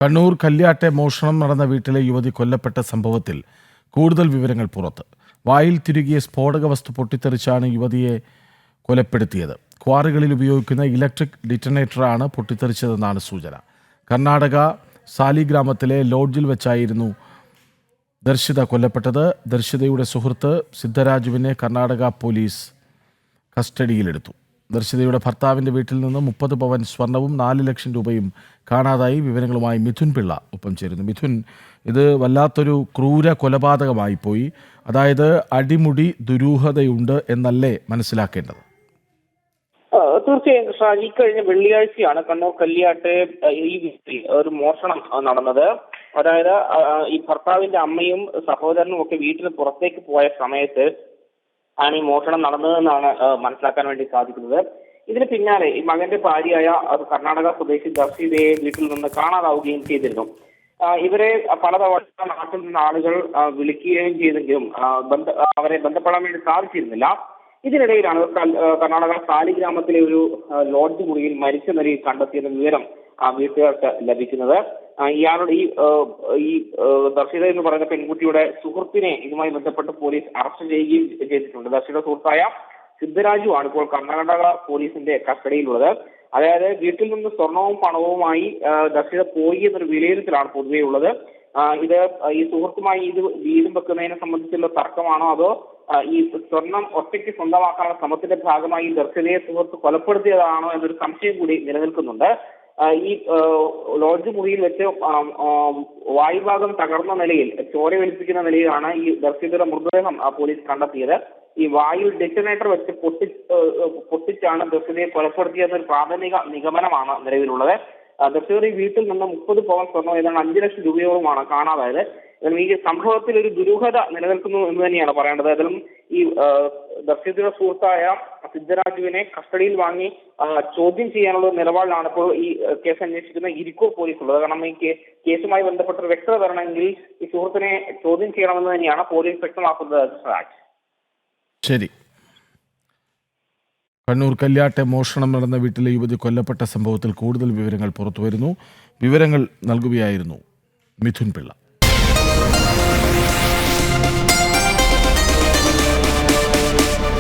കണ്ണൂർ കല്യാട്ടെ മോഷണം നടന്ന വീട്ടിലെ യുവതി കൊല്ലപ്പെട്ട സംഭവത്തിൽ കൂടുതൽ വിവരങ്ങൾ പുറത്ത്. വായിൽ തിരുകിയ സ്ഫോടക വസ്തു പൊട്ടിത്തെറിച്ചാണ് യുവതിയെ കൊലപ്പെടുത്തിയത്. ക്വാറികളിൽ ഉപയോഗിക്കുന്ന ഇലക്ട്രിക് ഡിറ്റനേറ്ററാണ് പൊട്ടിത്തെറിച്ചതെന്നാണ് സൂചന. കർണാടക സാലിഗ്രാമത്തിലെ ലോഡ്ജിൽ വെച്ചായിരുന്നു ദർശിത കൊല്ലപ്പെട്ടത്. ദർശിതയുടെ സുഹൃത്ത് സിദ്ധരാജുവിനെ കർണാടക പോലീസ് കസ്റ്റഡിയിലെടുത്തു. ദർശിതയുടെ ഭർത്താവിൻ്റെ വീട്ടിൽ നിന്ന് 30 പവൻ സ്വർണവും 4 ലക്ഷം രൂപയും കാണാതായി. വിവരങ്ങളുമായി മിഥുൻ പിള്ള ഒപ്പം ചേരുന്നു. മിഥുൻ, ഇത് വല്ലാത്തൊരു ക്രൂര കൊലപാതകമായി പോയി. അതായത് അടിമുടി ദുരൂഹതയുണ്ട് എന്നല്ലേ മനസ്സിലാക്കേണ്ടത്? തീർച്ചയായും ഷാജി, കഴിഞ്ഞ വെള്ളിയാഴ്ചയാണ് കണ്ണൂർ കല്യാട്ടെ ഈ വീട്ടിൽ ഒരു മോഷണം നടന്നത്. അതായത് ഈ ഭർത്താവിന്റെ അമ്മയും സഹോദരനും ഒക്കെ വീട്ടിന് പുറത്തേക്ക് പോയ സമയത്ത് ആണ് ഈ മോഷണം നടന്നതെന്നാണ് മനസ്സിലാക്കാൻ വേണ്ടി സാധിക്കുന്നത്. ഇതിന് പിന്നാലെ ഈ മകന്റെ ഭാര്യയായ കർണാടക സ്വദേശി ദർശിതയെ വീട്ടിൽ നിന്ന് കാണാതാവുകയും ചെയ്തിരുന്നു. ഇവരെ പലതവണ നാട്ടിൽ നിന്ന് ആളുകൾ വിളിക്കുകയും ചെയ്തെങ്കിലും അവരെ ബന്ധപ്പെടാൻ വേണ്ടി സാധിച്ചിരുന്നില്ല. ഇതിനിടയിലാണ് കർണാടക സാലിഗ്രാമത്തിലെ ഒരു ലോഡ്ജ് മുറിയിൽ മരിച്ച നിലയിൽ കണ്ടെത്തിയെന്ന വിവരം വീട്ടുകാർക്ക് ലഭിക്കുന്നത്. ഇയാളുടെ ഈ ദർശിത എന്ന് പറയുന്ന പെൺകുട്ടിയുടെ സുഹൃത്തിനെ ഇതുമായി ബന്ധപ്പെട്ട് പോലീസ് അറസ്റ്റ് ചെയ്യുകയും ചെയ്തിട്ടുണ്ട്. ദർശിത സുഹൃത്തായ സിദ്ധരാജു ആണ് ഇപ്പോൾ കർണാടക പോലീസിന്റെ കസ്റ്റഡിയിലുള്ളത്. അതായത് വീട്ടിൽ നിന്ന് സ്വർണവും പണവുമായി ദർശിത പോയി എന്നൊരു വിലയിരുത്തലാണ് പൊതുവെ ഉള്ളത്. ഇത് ഈ സുഹൃത്തുമായി ഇത് വീടും വെക്കുന്നതിനെ സംബന്ധിച്ചുള്ള തർക്കമാണോ, അതോ ഈ സ്വർണം ഒറ്റയ്ക്ക് സ്വന്തമാക്കാനുള്ള ശ്രമത്തിന്റെ ഭാഗമായി ദർശിതയെ സുഹൃത്ത് കൊലപ്പെടുത്തിയതാണോ എന്നൊരു സംശയം കൂടി നിലനിൽക്കുന്നുണ്ട്. ഈ ലോഡ്ജ് മുറിയിൽ വെച്ച് വായുഭാഗം തകർന്ന നിലയിൽ ചോര വലിപ്പിക്കുന്ന നിലയിലാണ് ഈ ദർശിതയുടെ മൃതദേഹം പോലീസ് കണ്ടെത്തിയത്. ഈ വായു ഡെറ്റനേറ്റർ വെച്ച് പൊട്ടിച്ചാണ് ദർശിതയെ കൊലപ്പെടുത്തിയെന്നൊരു പ്രാഥമിക നിഗമനമാണ് നിലവിലുള്ളത്. ദർശിതയുടെ വീട്ടിൽ നിന്ന് 30 പവൻ സ്വർണ്ണം ഏതാണ്ട് 5 ലക്ഷം രൂപയോളമാണ് കാണാതായത്. ഈ സംഭവത്തിൽ ഒരു ദുരൂഹത നിലനിൽക്കുന്നു എന്ന് തന്നെയാണ് പറയേണ്ടത്. അതിലും ഈ ദർശിതയുടെ സുഹൃത്തായ സിദ്ധരാജുവിനെ കസ്റ്റഡിയിൽ വാങ്ങി ചോദ്യം ചെയ്യാനുള്ള നിലപാടിലാണ് ഇപ്പോൾ ഈ കേസ് അന്വേഷിക്കുന്ന ഇരിക്കൂർ പോലീസ് ഉള്ളത്. കാരണം ഈ കേസുമായി ബന്ധപ്പെട്ട ഒരു വ്യക്തത വരണമെങ്കിൽ ഈ സുഹൃത്തിനെ ചോദ്യം ചെയ്യണമെന്ന് തന്നെയാണ് പോലീസ് വ്യക്തമാക്കുന്നത്. ശരി. കണ്ണൂർ കല്യാട്ടെ മോഷണം നടന്ന വീട്ടിലെ യുവതി കൊല്ലപ്പെട്ട സംഭവത്തിൽ കൂടുതൽ വിവരങ്ങൾ പുറത്തുവരുന്നു. വിവരങ്ങൾ നൽകുകയായിരുന്നു മിഥുൻ പിള്ള.